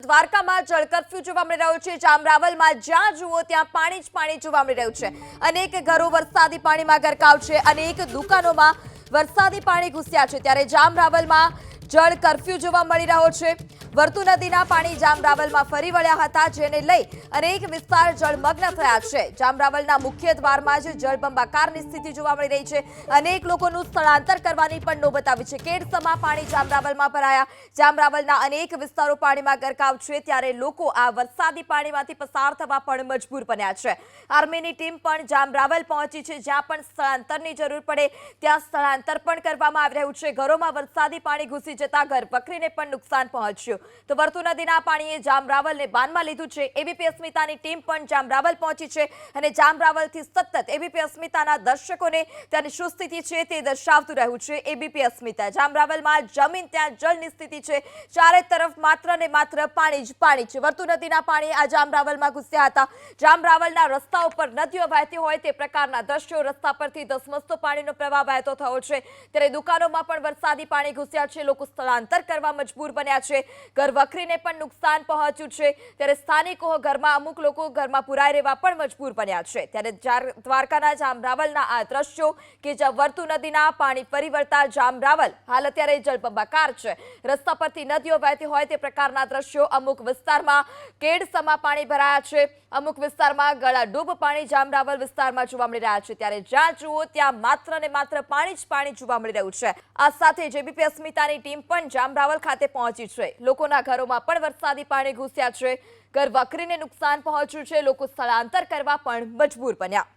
દ્વારકામાં જળ કર્ફ્યુ જોવા મળી રહ્યો છે। જામરાવલમાં જ્યાં જુઓ ત્યાં પાણી જ પાણી જોવા મળી રહ્યું છે। અનેક ઘરો વરસાદી પાણીમાં ગરકાવ છે, અનેક દુકાનોમાં વરસાદી પાણી ઘૂસ્યા છે। ત્યારે જામરાવલમાં જળ કર્ફ્યુ જોવા મળી રહ્યો છે। વર્તુ નદીના પાણી જામરાવલમાં ફરી વળ્યા હતા, જેને લઈ અનેક વિસ્તાર જળમગ્ન થયા છે। જામરાવલના મુખ્ય દ્વારમાં જ જળબંબાકારની સ્થિતિ જોવા મળી રહી છે। અનેક લોકોનું સ્થળાંતર કરવાની પણ નોબત આવી છે। કેડસમાં પાણી જામરાવલમાં ભરાયા। જામરાવલના અનેક વિસ્તારો પાણીમાં ગરકાવ છે, ત્યારે લોકો આ વરસાદી પાણીમાંથી પસાર થવા પણ મજબૂર બન્યા છે। આર્મીની ટીમ પણ જામરાવલ પહોંચી છે, જ્યાં પણ સ્થળાંતરની જરૂર પડે ત્યાં સ્થળાંતર પણ કરવામાં આવી રહ્યું છે। ઘરોમાં વરસાદી પાણી ઘૂસી જતા ઘર વખરીને પણ નુકસાન પહોંચ્યું। તો વર્તુ નદીના પાણીએ જામરાવલને બાનમાં લીધું છે। એબીપી અસ્મિતાની ટીમ પણ જામરાવલ પહોંચી છે અને જામરાવલથી સતત એબીપી અસ્મિતાના દર્શકોને ત્યાંની શું સ્થિતિ છે તે દર્શાવતું રહ્યું છે। એબીપી અસ્મિતા જામરાવલમાં જમીન ત્યાં જળની સ્થિતિ છે, ચારે તરફ માત્ર ને માત્ર પાણી જ પાણી છે। વર્તુ નદીના પાણી આ જામરાવલમાં ઘૂસ્યા હતા। જામરાવલના રસ્તા ઉપર નદીઓ વહેતી હોય તે પ્રકારના દ્રશ્યો, રસ્તા પરથી ધસમસતો પાણીનો પ્રવાહ વહેતો થયો છે, ત્યારે દુકાનોમાં પણ વરસાદી પાણી ઘૂસ્યા છે। લોકો સ્થળાંતર કરવા મજબૂર બન્યા છે, ઘર વખરીને પણ નુકસાન પહોંચ્યું છે, ત્યારે સ્થાનિકો ઘરમાં અમુક લોકો ઘરમાં પુરાઈ રહેવા પણ મજબૂર બન્યા છે। ત્યારે દ્વારકાના જામરાવલના આ દ્રશ્યો કે જ્યાં વર્તુ નદીના પાણી ફરી વળતા જામરાવલ હાલ અત્યારે જળબંબાકાર છે। રસ્તા પરથી નદીઓ વહેતી હોય તે પ્રકારના દ્રશ્યો, અમુક વિસ્તારમાં કેડસમાં પાણી ભરાયા છે, અમુક વિસ્તારમાં ગળાડૂબ પાણી જામરાવલ વિસ્તારમાં જોવા મળી રહ્યા છે। ત્યારે જ્યાં જુઓ ત્યાં માત્ર ને માત્ર પાણી જ પાણી જોવા મળી રહ્યું છે। આ સાથે એબીપી અસ્મિતાની ટીમ પણ જામરાવલ ખાતે પહોંચી છે। લોકોના ઘરોમાં પણ વરસાદી પાણી ઘૂસ્યા છે, ઘર વખરીને નુકસાન પહોંચ્યું છે, લોકો સ્થળાંતર કરવા પણ મજબૂર બન્યા।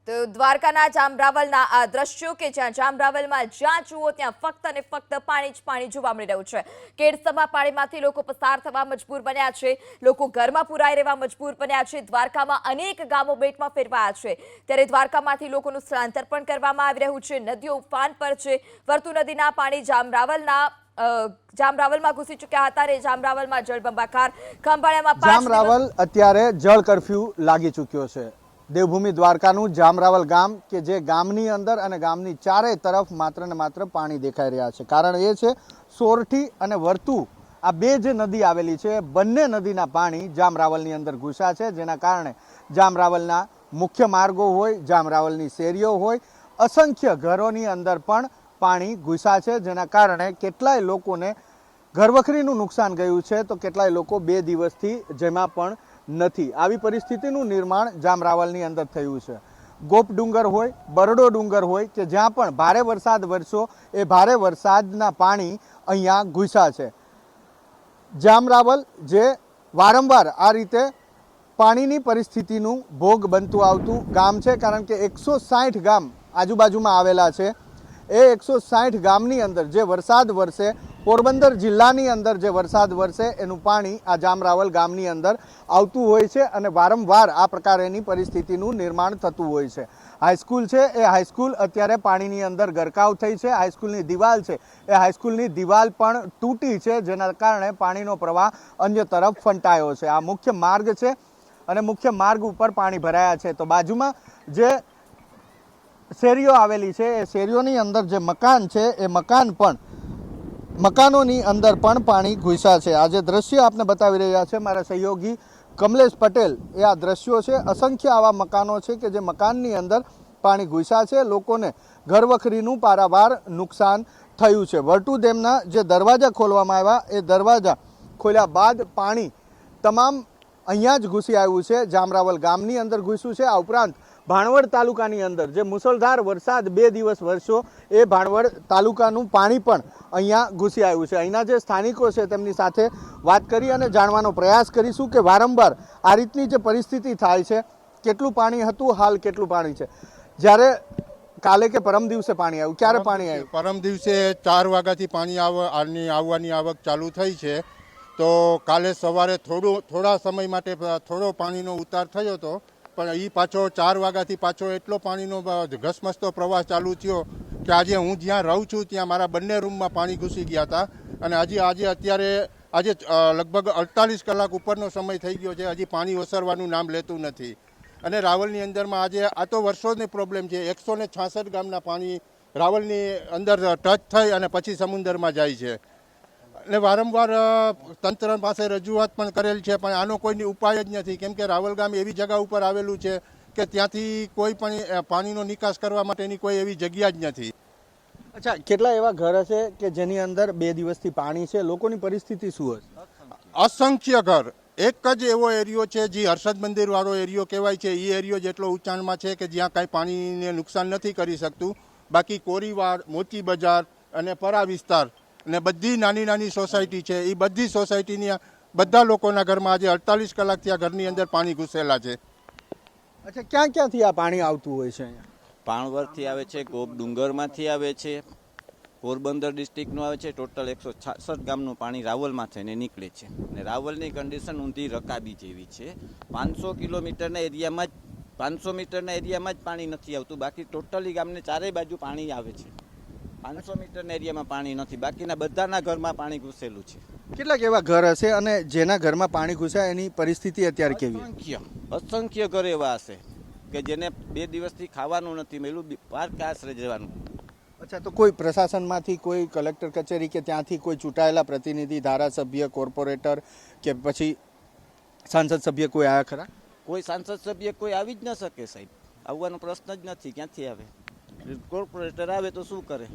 તો દ્વારકાના જામરાવલના આ દ્રશ્યો કે જ્યાં જામરાવલમાં જ્યાં જુઓ ત્યાં ફક્ત અને ફક્ત પાણી જ પાણી જોવા મળી રહ્યું છે। કેડસમાં પાણીમાંથી લોકો પસાર થવા મજબૂર બન્યા છે, લોકો ઘરમાં પુરાઈ રહેવા મજબૂર બન્યા છે। દ્વારકામાં અનેક ગામો બેટમાં ફેરવાયા છે, ત્યારે દ્વારકામાંથી લોકોનું સ્થળાંતર પણ કરવામાં આવી રહ્યું છે। નદીઓ ઉફાન પર છે। વર્તુ નદીના પાણી જામરાવલમાં ઘૂસી ચૂક્યા હતા અને જામરાવલમાં જળબંબાકાર। ખંભાળિયામાં જામરાવલ અત્યારે જળ કર્ફ્યુ લાગી ચૂક્યો છે। દેવભૂમિ દ્વારકાનું જામરાવલ ગામ કે જે ગામની અંદર અને ગામની ચારે તરફ માત્ર ને માત્ર પાણી દેખાઈ રહ્યા છે। કારણ એ છે સોરઠી અને વર્તુ આ બે જે નદી આવેલી છે, બંને નદીના પાણી જામરાવલની અંદર ઘૂસ્યા છે, જેના કારણે જામરાવલના મુખ્ય માર્ગો હોય, જામરાવલની શેરીઓ હોય, અસંખ્ય ઘરોની અંદર પણ પાણી ઘૂસ્યા છે, જેના કારણે કેટલાય લોકોને ઘરવખરીનું નુકસાન ગયું છે, તો કેટલાય લોકો 2 દિવસથી જેમાં પણ નથી। આવી પરિસ્થિતિનું નિર્માણ જામરાવલની અંદર થયું છે। ગોપ ડુંગર હોય, બરડો ડુંગર હોય કે જ્યાં પણ ભારે વરસાદ વરસ્યો એ ભારે વરસાદના પાણી અહીંયા ઘૂસ્યા છે। જામરાવલ જે વારંવાર આ રીતે પાણીની પરિસ્થિતિનું ભોગ બનતું આવતું ગામ છે, કારણ કે 160 ગામ આજુબાજુમાં આવેલા છે। એ 160 ગામની અંદર જે વરસાદ વરસે, પોરબંદર જિલ્લાની અંદર જે વરસાદ વરસે એનું પાણી આ જામરાવલ ગામની અંદર આવતું હોય છે અને વારંવાર આ પ્રકારેની પરિસ્થિતિનું નિર્માણ થતું હોય છે। હાઈસ્કૂલ છે એ હાઈસ્કૂલ અત્યારે પાણીની અંદર ગરકાવ થઈ છે। હાઈસ્કૂલની દિવાલ છે એ હાઈસ્કૂલની દિવાલ પણ તૂટી છે, જેના કારણે પાણીનો પ્રવાહ અન્ય તરફ ફંટાયો છે। આ મુખ્ય માર્ગ છે અને મુખ્ય માર્ગ ઉપર પાણી ભરાયા છે। તો બાજુમાં જે શેરીઓ આવેલી છે એ શેરીઓની અંદર જે મકાન છે એ મકાનોની અંદર પણ પાણી ઘૂસ્યા છે। આ જે દ્રશ્ય આપને બતાવી રહ્યા છે મારા સહયોગી કમલેશ પટેલ, એ આ દ્રશ્યો છે। અસંખ્ય આવા મકાનો છે કે જે મકાનની અંદર પાણી ઘૂસ્યા છે, લોકોને ઘરવખરીનું પારાવાર નુકસાન થયું છે। વર્તુ ડેમના જે દરવાજા ખોલવામાં આવ્યા એ દરવાજા ખોલ્યા બાદ પાણી તમામ અહીંયા જ ઘૂસી આવ્યું છે, જામરાવલ ગામની અંદર ઘૂસ્યું છે। આ ઉપરાંત ભાણવડ તાલુકાની અંદર જે મુસળધાર વરસાદ 2 દિવસ વરસ્યો એ ભાણવડ તાલુકાનું પાણી પણ અહીંયા ઘૂસી આવ્યું છે। અહીંના જે સ્થાનિકો છે તેમની સાથે વાત કરી અને જાણવાનો પ્રયાસ કરીશું કે વારંવાર આ રીતની જે પરિસ્થિતિ થાય છે, કેટલું પાણી હતું, હાલ કેટલું પાણી છે। જ્યારે કાલે કે પરમ દિવસે પાણી આવ્યું, ક્યારે પાણી આવ્યું? પરમ દિવસે 4 વાગ્યાથી પાણી આવવાની આવક ચાલુ થઈ છે। તો કાલે સવારે થોડા સમય માટે થોડો પાણીનો ઉતાર થયો હતો, પણ એ પાછો 4 વાગ્યાથી પાછો એટલો પાણીનો ઘસમસતો પ્રવાહ ચાલુ થયો કે આજે હું જ્યાં રહું છું ત્યાં મારા બંને રૂમમાં પાણી ઘૂસી ગયા હતા। અને આજે લગભગ 48 કલાક ઉપરનો સમય થઈ ગયો છે, હજી પાણી ઓસરવાનું નામ લેતું નથી। અને રાવલની અંદરમાં આજે આ તો વર્ષોની પ્રોબ્લેમ છે। 166 ગામના પાણી રાવલની અંદર ટચ થઈ અને પછી સમુદ્રમાં જાય છે। અને વારંવાર તંત્ર પાસે રજૂઆત પણ કરેલ છે, પણ આનો કોઈની ઉપાય જ નથી. કેમ કે રાવલ ગામ એવી જગ્યા ઉપર આવેલું છે કે ત્યાંથી કોઈ પણ પાણીનો નિકાસ કરવા માટેની કોઈ એવી જગ્યા જ નથી. અચ્છા, કેટલા એવા ઘર હશે કે જેની અંદર 2 દિવસથી પાણી છે? લોકોની પરિસ્થિતિ શું હશે? અસંખ્ય ઘર. એક જ એવો એરિયો છે જે હર્ષદ મંદિર વાળો એરિયો કહેવાય છે. એ એરિયો જેટલો ઊંચાણમાં છે કે જ્યાં કાંઈ પાણીને નુકસાન નથી કરી શકતું. બાકી કોરીવાડ, મોચી બજાર અને પરા વિસ્તાર અને બધી નાની નાની સોસાયટી છે, એ બધી સોસાયટીની બધા લોકોના ઘરમાં આજે 48 કલાકથી આ ઘરની અંદર પાણી ઘૂસેલા છે. અચ્છા, ક્યાં ક્યાંથી આ પાણી આવતું હોય છે અહીંયા? પાણવરથી આવે છે, ગોપ ડુંગરમાંથી આવે છે, પોરબંદર ડિસ્ટ્રિક્ટનું આવે છે. ટોટલ 166 ગામનું પાણી રાવલમાં થઈને નીકળે છે. અને રાવલની કન્ડિશન ઊંધી રકાબી જેવી છે. 500 કિલોમીટરના એરિયામાં જ 500 મીટરના એરિયામાં જ પાણી નથી આવતું. બાકી ટોટલી ગામને ચારે બાજુ પાણી આવે છે. 500 મીટરના એરિયામાં પાણી નથી. બાકીના બધાના ઘરમાં પાણી ઘૂસેલું છે. કેટલાક એવા ઘર હશે અને જેના ઘરમાં પાણી ઘૂસ્યા એની પરિસ્થિતિ અત્યારે કેવી? અસંખ્ય ઘર એવા હશે કે જેને 2 દિવસથી ખાવાનું નથી મળ્યું, પાર્ક આશરે જવાનું. અચ્છા, તો કોઈ પ્રશાસનમાંથી, કોઈ કલેક્ટર કચેરી કે ત્યાંથી કોઈ ચૂંટાયેલા પ્રતિનિધિ, ધારાસભ્ય, કોર્પોરેટર કે પછી સાંસદ સભ્ય કોઈ આવ્યા ખરા? કોઈ સાંસદ સભ્ય કોઈ આવી જ ન શકે સાહેબ. આવવાનો પ્રશ્ન જ નથી. ક્યાંથી આવે? કોર્પોરેટર આવે તો શું કરે?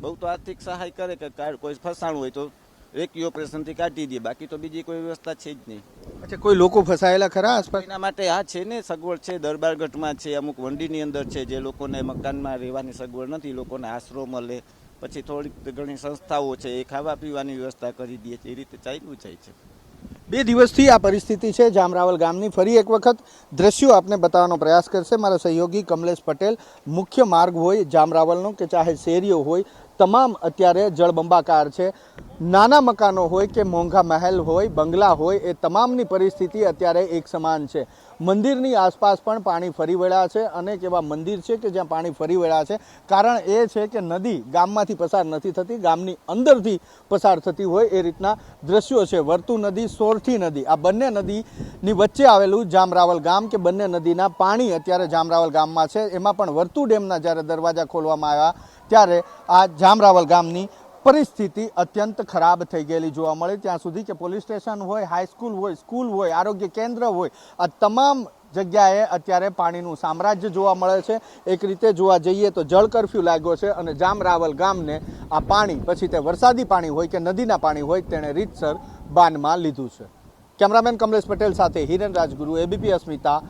બહુ તો આર્થિક સહાય કરે કે કોઈ ફસાણું હોય તો રેકી ઓપરેશનથી કાઢી દે. બાકી તો બીજી કોઈ વ્યવસ્થા છે જ નહીં. અચ્છા, કોઈ લોકો ફસાયેલા ખરા આસપાસ? એના માટે આ છે ને સગવડ છે. દરબારગઢમાં છે, અમુક વંડીની અંદર છે, જે લોકોને મકાનમાં રહેવાની સગવડ નથી, લોકોને આશરો મળે. પછી થોડીક ઘણી સંસ્થાઓ છે, એ ખાવા પીવાની વ્યવસ્થા કરી દે છે. એ રીતે ચાલ્યું જાય છે. 2 દિવસથી આ પરિસ્થિતિ છે જામરાવલ ગામની. ફરી એક વખત દ્રશ્યો આપને બતાવવાનો પ્રયાસ કરશે મારા સહયોગી કમલેશ પટેલ. મુખ્ય માર્ગ હોય જામરાવલનો કે ચાહે શેરીઓ હોય, તમામ અત્યારે જળબંબાકાર છે. નાના મકાનો હોય કે મોંઘા મહેલ હોય, બંગલા હોય, એ તમામની પરિસ્થિતિ અત્યારે એક સમાન છે. મંદિરની આસપાસ પણ પાણી ફરી વળ્યા છે. અનેક એવા મંદિર છે કે જ્યાં પાણી ફરી વળ્યા છે. કારણ એ છે કે નદી ગામમાંથી પસાર નથી થતી, ગામની અંદરથી પસાર થતી હોય એ રીતના દ્રશ્યો છે. વર્તુ નદી, સોરઠી નદી, આ બંને નદીની વચ્ચે આવેલું જામરાવલ ગામ કે બંને નદીના પાણી અત્યારે જામરાવલ ગામમાં છે. એમાં પણ વર્તુ ડેમના જ્યારે દરવાજા ખોલવામાં આવ્યા ત્યારે આ જામરાવલ ગામની પરિસ્થિતિ અત્યંત ખરાબ થઈ ગયેલી જોવા મળે. ત્યાં સુધી કે પોલીસ સ્ટેશન હોય, હાઈસ્કૂલ હોય, સ્કૂલ હોય, આરોગ્ય કેન્દ્ર હોય, આ તમામ જગ્યાએ અત્યારે પાણીનું સામ્રાજ્ય જોવા મળે છે. એક રીતે જોવા જઈએ તો જળ કરફ્યુ લાગ્યો છે અને જામરાવલ ગામને આ પાણી, પછી તે વરસાદી પાણી હોય કે નદીના પાણી હોય, તેણે રીતસર બાનમાં લીધું છે. કેમેરામેન કમલેશ પટેલ સાથે હિરેન રાજગુરુ, એબીપી અસ્મિતા.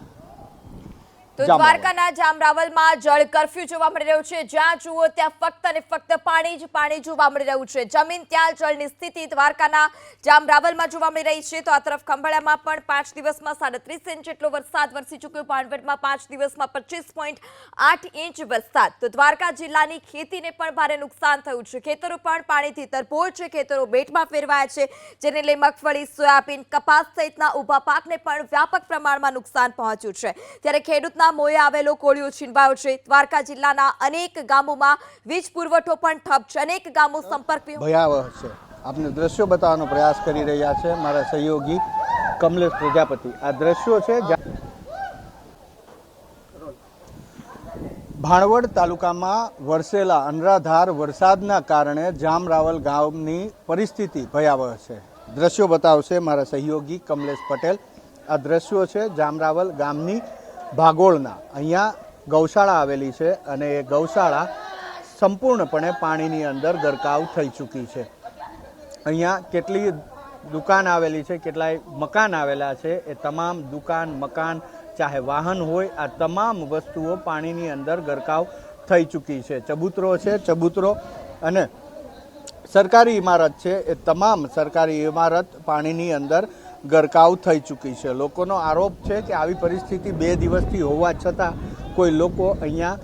તો દ્વારકાના જામરાવલમાં જળ કરફ્યુ જોવા મળી રહ્યું છે. જ્યાં જુઓ ત્યાં ફક્ત અને ફક્ત પાણી જ પાણી જોવા મળી રહ્યું છે. જમીન ત્યાં જળની સ્થિતિ દ્વારકાના જામરાવલમાં જોવા મળી રહી છે. તો આ તરફ ખંભાળિયામાં પણ 5 દિવસમાં 37 ઇંચ જેટલો વરસાદ વરસી ચૂક્યો. પાનવડમાં 5 દિવસમાં 25.8 ઇંચ વરસાદ. તો દ્વારકા જિલ્લાની ખેતીને પણ ભારે નુકસાન થયું છે. ખેતરો પણ પાણીથી તરબોળ છે. ખેતરો બેટમાં ફેરવાયા છે, જેને લઈ મગફળી, સોયાબીન, કપાસ સહિતના ઊભા પાકને પણ વ્યાપક પ્રમાણમાં નુકસાન પહોંચ્યું છે. ત્યારે ખેડૂતના મોએ આવેલો કોળિયો છીનવાયો છે. દ્વારકા જિલ્લાના અનેક ગામોમાં વીજ પુરવઠો પણ ઠપ છે. અનેક ગામો સંપર્ક ભયાવહ છે. આપને દ્રશ્યો બતાવવાનો પ્રયાસ કરી રહ્યા છે મારા સહયોગી કમલેશ પ્રજાપતિ. આ દ્રશ્યો છે ભાણવડ તાલુકામાં વરસેલા અનરાધાર વરસાદના કારણે જામરાવલ ગામની પરિસ્થિતિ ભયાવહ છે. દ્રશ્યો બતાવશે મારા સહયોગી કમલેશ પટેલ. આ દ્રશ્યો છે જામરાવલ ગામની ભાગોળના. અહીંયા ગૌશાળા આવેલી છે અને એ ગૌશાળા સંપૂર્ણપણે પાણીની અંદર ગરકાવ થઈ ચૂકી છે. અહીંયા કેટલી દુકાન આવેલી છે, કેટલાય મકાન આવેલા છે. એ તમામ દુકાન, મકાન, ચાહે વાહન હોય, આ તમામ વસ્તુઓ પાણીની અંદર ગરકાવ થઈ ચૂકી છે. ચબૂતરો છે, ચબૂતરો અને સરકારી ઇમારત છે, એ તમામ સરકારી ઇમારત પાણીની અંદર ગરકાવ થઈ ચૂકી છે. લોકોનો આરોપ છે કે આવી પરિસ્થિતિ 2 દિવસથી હોવા છતાં કોઈ લોકો અહીંયા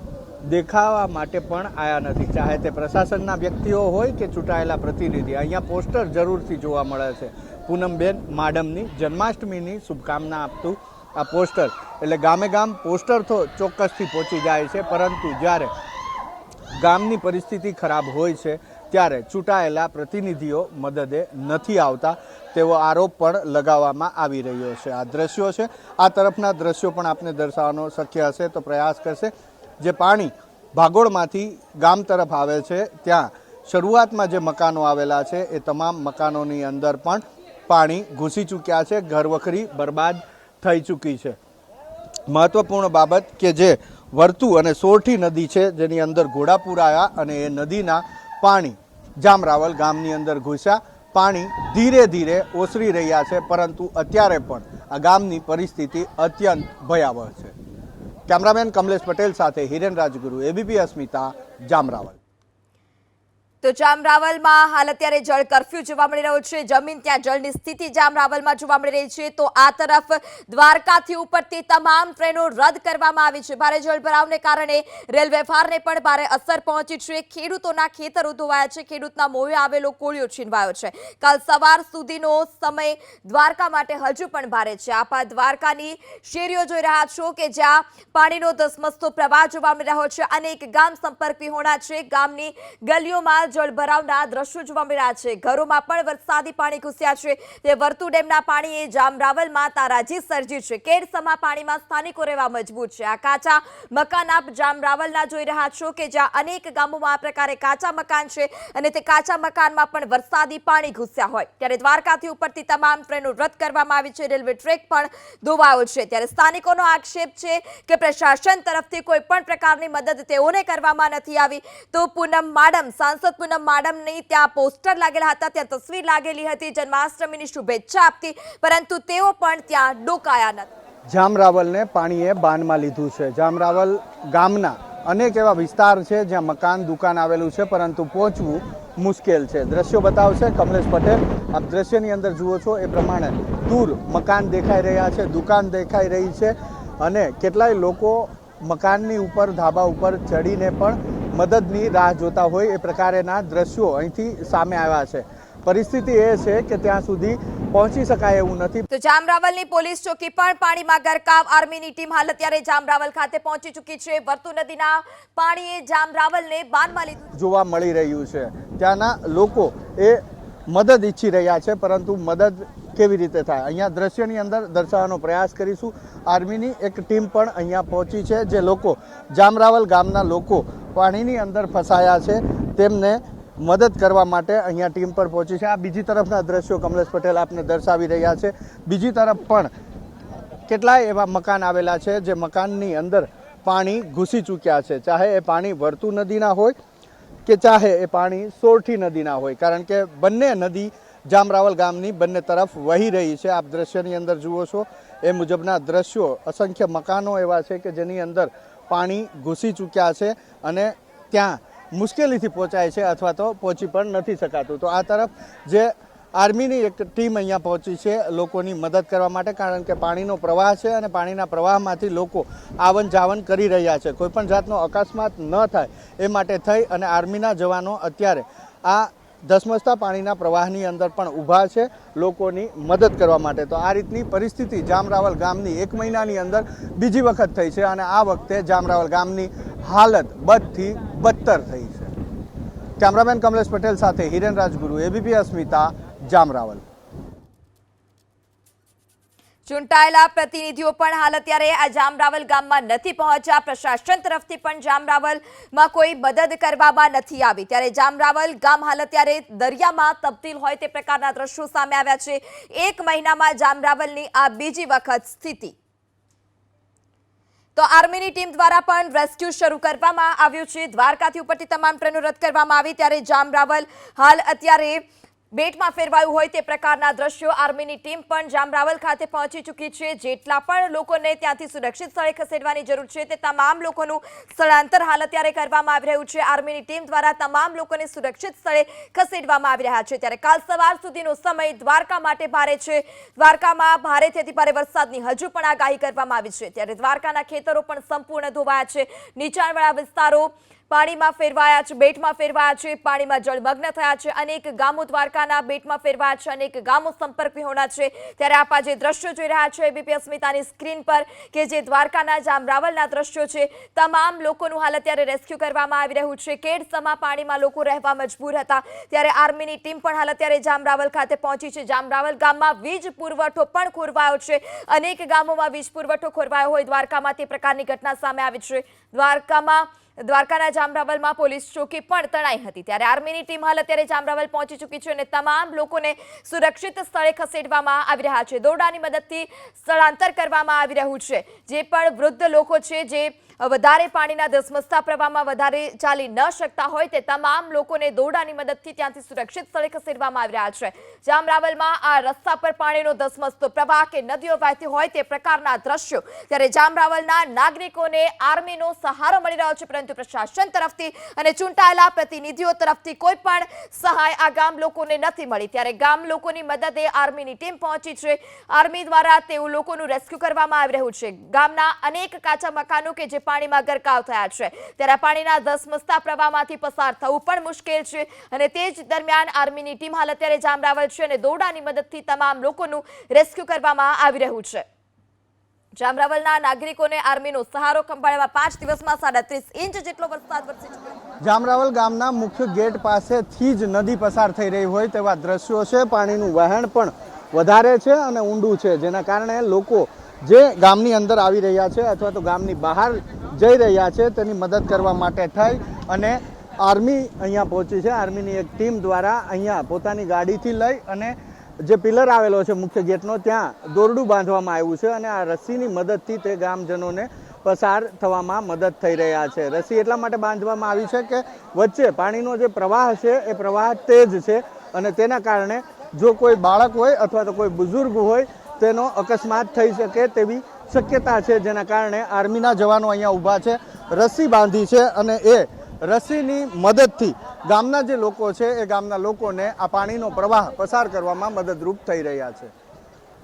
દેખાવા માટે પણ આવ્યા નથી, ચાહે તે પ્રશાસનના વ્યક્તિઓ હોય કે ચૂંટાયેલા પ્રતિનિધિ. અહીંયા પોસ્ટર જરૂરથી જોવા મળે છે. પૂનમબેન માડમની જન્માષ્ટમીની શુભકામના આપતું આ પોસ્ટર. એટલે ગામે ગામ પોસ્ટર તો ચોક્કસથી પહોંચી જાય છે, પરંતુ જ્યારે ગામની પરિસ્થિતિ ખરાબ હોય છે ત્યારે ચૂંટાયેલા પ્રતિનિધિઓ મદદે નથી આવતા તેવો આરોપ પણ લગાવવામાં આવી રહ્યો છે. આ દ્રશ્યો છે. આ તરફના દ્રશ્યો પણ આપને દર્શાવવાનો શક્ય હશે તો પ્રયાસ કરશે. જે પાણી ભાગોળમાંથી ગામ તરફ આવે છે ત્યાં શરૂઆતમાં જે મકાનો આવેલા છે એ તમામ મકાનોની અંદર પણ પાણી ઘૂસી ચૂક્યા છે, ઘરવખરી બરબાદ થઈ ચૂકી છે. મહત્વપૂર્ણ બાબત કે જે વર્તુ અને સોરઠી નદી છે જેની અંદર ઘોડાપુર આવ્યા અને એ નદીના પાણી જામરાવલ ગામની અંદર ઘૂસ્યા. પાણી ધીરે ધીરે ઓસરી રહ્યા છે, પરંતુ અત્યારે પણ આ ગામની પરિસ્થિતિ અત્યંત ભયાવહ છે. કેમેરામેન કમલેશ પટેલ સાથે હિરેન રાજગુરુ, એબીપી અસ્મિતા, જામરાવલ. તો જામરાવલમાં હાલ અત્યારે જળ કર્ફ્યુ જોવા મળી રહ્યો છે. જમીન ત્યાં જળની સ્થિતિ જામરાવલમાં જોવા મળી રહી છે. તો આ તરફ દ્વારકાથી ઉપડતી તમામ ટ્રેનો રદ કરવામાં આવી છે. ભારે જળભરાવને કારણે રેલ વ્યવહારને પણ ભારે અસર પહોંચી છે. ખેડૂતોના ખેતરો ધોવાયા છે, ખેડૂતના મોંએ આવેલો કોળિયો છીનવાયો છે. કાલ સવાર સુધીનો સમય દ્વારકા માટે હજુ પણ ભારે છે. આપ દ્વારકાની શેરીઓ જોઈ રહ્યા છો કે જ્યાં પાણીનો ધસમસતો પ્રવાહ જોવા મળી રહ્યો છે. અનેક ગામ સંપર્ક વિહોણા છે. ગામની ગલીઓમાં જળભરાવના દ્રશ્યો જોવા મળી રહ્યા છે. ઘરોમાં પણ વરસાદી પાણી ઘૂસ્યા છે. તે વર્તુ ડેમના પાણીએ જામરાવલમાં તારાજી સર્જી છે. કેડસમા પાણીમાં સ્થાનિકો રહેવા મજબૂર છે. આ કાચા મકાન આપ જામરાવલના જોઈ રહ્યા છો કે જ્યાં અનેક ગામોમાં આ પ્રકારે કાચા મકાન છે અને તે કાચા મકાનમાં પણ વરસાદી પાણી ઘૂસ્યા હોય. ત્યારે દ્વારકાથી ઉપડતી તમામ ટ્રેનો રદ કરવામાં આવી છે. રેલવે ટ્રેક પણ ધોવાયો છે. ત્યારે સ્થાનિકોનો આક્ષેપ છે કે પ્રશાસન તરફથી કોઈ પણ પ્રકારની મદદ તેઓને કરવામાં નથી આવી. તો પૂનમ માડમ, સાંસદ પૂનમ માડમની ત્યાં પોસ્ટર લાગેલા હતા, ત્યાં તસવીર લાગેલી હતી જન્માષ્ટમીની શુભેચ્છા આપતી, પરંતુ તેઓ પણ ત્યાં ડોકાયા નથી. જામરાવલને પાણીએ બાનમાં લીધું છે. જામરાવલ ગામના અનેક એવા વિસ્તાર છે જ્યાં મકાન દુકાન આવેલું છે, પરંતુ પહોંચવું મુશ્કેલ છે. દ્રશ્યો બતાવશે કમલેશ પટેલ. આપ દ્રશ્યની અંદર જુઓ છો એ પ્રમાણે દૂર મકાન દેખાઈ રહ્યા છે, દુકાન દેખાઈ રહી છે અને કેટલાય લોકો મકાનની ઉપર ધાબા ઉપર ચડીને પણ મદદની રાહ જોતા હોય એ પ્રકારેના દ્રશ્યો અહીંથી સામે આવ્યા છે. પરિસ્થિતિ એ છે કે ત્યાં સુધી પહોંચી શકાય એવું નથી. તો જામરાવલની પોલીસ ચોકી પણ પાણીમાં ગરકાવ. આર્મીની ટીમ હાલ અત્યારે જામરાવલ ખાતે પહોંચી ચૂકી છે. વર્તુ નદીના પાણીએ જામરાવલને બાનમાં લીધું જોવા મળી રહ્યું છે. ત્યાંના લોકો એ મદદ ઈચ્છી રહ્યા છે, પરંતુ મદદ કેવી રીતે થાય અહીંયા દ્રશ્યની અંદર દર્શાવવાનો પ્રયાસ કરીશું. આર્મીની એક ટીમ પણ અહીંયા પહોંચી છે. જે લોકો જામરાવલ ગામના લોકો પાણીની અંદર ફસાયા છે તેમને મદદ કરવા માટે અહીંયા ટીમ પર પહોંચી છે. આ બીજી તરફના દ્રશ્યો કમલેશ પટેલ આપને દર્શાવી રહ્યા છે. બીજી તરફ પણ કેટલાય એવા મકાન આવેલા છે જે મકાનની અંદર પાણી ઘૂસી ચૂક્યા છે. ચાહે એ પાણી વર્તુ નદીના હોય કે ચાહે એ પાણી સોરઠી નદીના હોય, કારણ કે બંને નદી જામરાવલ ગામની બંને તરફ વહી રહી છે. આપ દ્રશ્યની અંદર જુઓ છો એ મુજબના દ્રશ્યો. અસંખ્ય મકાનો એવા છે કે જેની અંદર પાણી ઘૂસી ચૂક્યા છે અને ત્યાં મુશ્કેલીથી પહોંચાય છે અથવા તો પહોંચી પણ નથી શકાતું. તો આ તરફ જે આર્મીની એક ટીમ અહીંયા પહોંચી છે લોકોની મદદ કરવા માટે, કારણ કે પાણીનો પ્રવાહ છે અને પાણીના પ્રવાહમાંથી લોકો આવન જાવન કરી રહ્યા છે. કોઈપણ જાતનો અકસ્માત ન થાય એ માટે થઈ અને આર્મીના જવાનો અત્યારે આ ધસમસતા પાણીના પ્રવાહની અંદર પણ ઊભા છે લોકોની મદદ કરવા માટે. તો આ રીતની પરિસ્થિતિ જામરાવલ ગામની 1 મહિનાની અંદર બીજી વખત થઈ છે અને આ વખતે જામરાવલ ગામની હાલત બદથી બદતર થઈ છે. કેમેરામેન કમલેશ પટેલ સાથે હિરેન રાજગુરુ, એબીપી અસ્મિતા, જામરાવલ. ચૂંટાયેલા પ્રતિનિધિઓ પણ હાલ અત્યારે આ જામરાવલ ગામમાં નથી પહોંચ્યા. પ્રશાસન તરફથી પણ જામરાવલમાં કોઈ મદદ કરવામાં નથી આવી. ત્યારે જામરાવલ ગામ હાલ અત્યારે દરિયામાં તબદીલ હોય તે પ્રકારના દ્રશ્યો સામે આવ્યા છે. 1 મહિનામાં જામરાવલની આ બીજી વખત સ્થિતિ. તો આર્મીની ટીમ દ્વારા પણ રેસ્ક્યુ શરૂ કરવામાં આવ્યું છે. દ્વારકાથી ઉપરથી તમામ ટ્રેનો રદ કરવામાં આવી. ત્યારે જામરાવલ હાલ અત્યારે બેટમાં ફેરવાયું હોય તે પ્રકારના દ્રશ્યો. આર્મીની ટીમ પણ જામરાવલ ખાતે પહોંચી ચૂકી છે. જેટલા પણ લોકોને ત્યાંથી સુરક્ષિત સ્થળે ખસેડવાની જરૂર છે તે તમામ લોકોનું સ્થળાંતર હાલ અત્યારે કરવામાં આવી રહ્યું છે. આર્મીની ટીમ દ્વારા તમામ લોકોને સુરક્ષિત સ્થળે ખસેડવામાં આવી રહ્યા છે. ત્યારે કાલ સવાર સુધીનો સમય દ્વારકા માટે ભારે છે. દ્વારકામાં ભારેથી અતિ ભારે વરસાદની હજુ પણ આગાહી કરવામાં આવી છે. ત્યારે દ્વારકાના ખેતરો પણ સંપૂર્ણ ધોવાયા છે. નીચાણવાળા વિસ્તારો પાણીમાં ફેરવાયા છે, બેટમાં ફેરવાયા છે, પાણીમાં જળમગ્ન થયા છે. અનેક ગામો દ્વારકાના બેટમાં ફેરવાયા છે, અનેક ગામો સંપર્ક વિહોણા છે. ત્યારે આપ જે દ્રશ્યો જોઈ રહ્યા છો એબીપી અસ્મિતાની સ્ક્રીન પર કે જે દ્વારકાના જામરાવલના દ્રશ્યો છે, તમામ લોકોનું હાલ અત્યારે રેસ્ક્યુ કરવામાં આવી રહ્યું છે. કેડસમા પાણીમાં લોકો રહેવા મજબૂર હતા. ત્યારે આર્મીની ટીમ પણ હાલ અત્યારે જામરાવલ ખાતે પહોંચી છે. જામરાવલ ગામમાં વીજ પુરવઠો પણ ખોરવાયો છે. અનેક ગામોમાં વીજ પુરવઠો ખોરવાયો હોય દ્વારકામાં તે પ્રકારની ઘટના સામે આવી છે. દ્વારકામાં દ્વારકાના જામરાવલમાં પોલીસ ચોકી પણ તણાઈ હતી ત્યારે આર્મીની ટીમ હાલ અત્યારે જામરાવલ પહોંચી ચૂકી છે અને તમામ લોકોને સુરક્ષિત સ્થળે ખસેડવામાં આવી રહ્યા છે. દોરડાની મદદથી સ્થળાંતર કરવામાં આવી રહ્યું છે. જે પણ વૃદ્ધ લોકો છે જે વધારે પાણીના ધસમસતા પ્રવાહમાં વધારે ચાલી ન શકતા હોય તે તમામ લોકોને દોરડાની મદદથી ત્યાંથી સુરક્ષિત સ્થળે ખસેડવામાં આવી રહ્યા છે. જામરાવલમાં આ રસ્તા પર પાણીનો ધસમસતો પ્રવાહ કે નદીઓ વહેતી હોય તે પ્રકારના દ્રશ્યો ત્યારે જામરાવલના નાગરિકોને આર્મીનો સહારો મળી રહ્યો છે પરંતુ પ્રશાસન તરફથી અને ચૂંટાયેલા પ્રતિનિધિઓ તરફથી કોઈ પણ સહાય આ ગામ લોકોને નથી મળી. ત્યારે ગામ લોકોની મદદે આર્મીની ટીમ પહોંચી છે. આર્મી દ્વારા તેઓ લોકોનું રેસ્ક્યુ કરવામાં આવી રહ્યું છે. ગામના અનેક કાચા મકાનો કે જે પાણીમાં ગરકાવ થયા છે ત્યારે પાણીના ધસમસતા પ્રવાહમાંથી પસાર થવું પણ મુશ્કેલ છે અને તે જ દરમિયાન આર્મીની ટીમ હાલ અત્યારે જામરાવલ છે અને દોરડાની મદદથી તમામ લોકોનું રેસ્ક્યુ કરવામાં આવી રહ્યું છે. જામરાવલના નાગરિકોને આર્મીનો સહારો ખંભાળવા 5 દિવસમાં 37 ઇંચ જેટલો વરસાદ વરસી ચૂક્યો. જામરાવલ ગામના મુખ્ય ગેટ પાસેથી જ નદી પસાર થઈ રહી હોય તેવા દ્રશ્યો છે. પાણીનું વહેણ પણ વધારે છે અને ઊંડું છે જેના કારણે લોકો જે ગામની અંદર આવી રહ્યા છે અથવા તો ગામની બહાર જઈ રહ્યા છે તેની મદદ કરવા માટે થઈ અને આર્મી અહીંયા પહોંચી છે. આર્મીની એક ટીમ દ્વારા અહીંયા પોતાની ગાડીથી લઈ અને જે પિલર આવેલો છે મુખ્ય ગેટનો ત્યાં દોરડું બાંધવામાં આવ્યું છે અને આ રસ્સીની મદદથી તે ગામજનોને પસાર થવામાં મદદ થઈ રહ્યા છે. રસ્સી એટલા માટે બાંધવામાં આવી છે કે વચ્ચે પાણીનો જે પ્રવાહ છે એ પ્રવાહ તેજ છે અને તેના કારણે જો કોઈ બાળક હોય અથવા તો કોઈ બુઝુર્ગ હોય તેનો અકસ્માત થઈ શકે તેવી શક્યતા છે જેના કારણે આર્મીના જવાનો અહીંયા ઊભા છે. રસ્સી બાંધી છે અને એ રસ્સીની મદદથી ગામના જે લોકો છે એ ગામના લોકોને આ પાણીનો પ્રવાહ પસાર કરવામાં મદદરૂપ થઈ રહ્યા છે.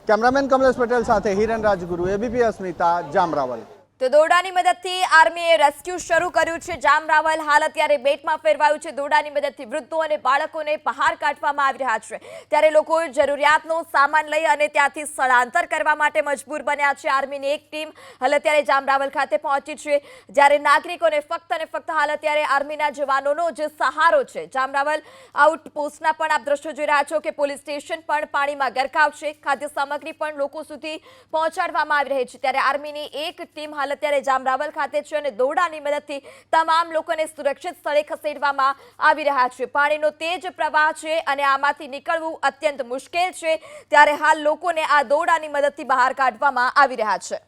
કેમેરામેન કમલેશ પટેલ સાથે હિરેન રાજગુરુ, એબીપી અસ્મિતા, જામરાવલ. તો દોરડાની મદદથી આર્મીએ રેસ્ક્યુ શરૂ કર્યું છે. જામરાવલ હાલ અત્યારે બેટમાં ફેરવાયું છે. દોરડાની મદદથી વૃદ્ધો અને બાળકોને બહાર કાઢવામાં આવી રહ્યા છે ત્યારે લોકો જરૂરિયાતનો સામાન લઈ અને ત્યાંથી સ્થળાંતર કરવા માટે મજબૂર બન્યા છે. આર્મીની એક ટીમ હાલ અત્યારે જામરાવલ ખાતે પહોંચી છે જ્યારે નાગરિકોને ફક્ત અને ફક્ત હાલ અત્યારે આર્મીના જવાનોનો જે સહારો છે. જામરાવલ આઉટપોસ્ટના પણ આપ દ્રશ્યો જોઈ રહ્યા છો કે પોલીસ સ્ટેશન પણ પાણીમાં ગરકાવ છે. ખાદ્ય સામગ્રી પણ લોકો સુધી પહોંચાડવામાં આવી રહી છે ત્યારે આર્મીની એક ટીમ હાલ અત્યારે જામરાવલ ખાતે છે અને દોરડાની મદદથી તમામ લોકોને સુરક્ષિત સ્થળે ખસેડવામાં આવી રહ્યા છે. પાણીનો તેજ પ્રવાહ છે અને આમાંથી નીકળવું અત્યંત મુશ્કેલ છે ત્યારે હાલ લોકોને આ દોરડાની મદદથી બહાર કાઢવામાં આવી રહ્યા છે.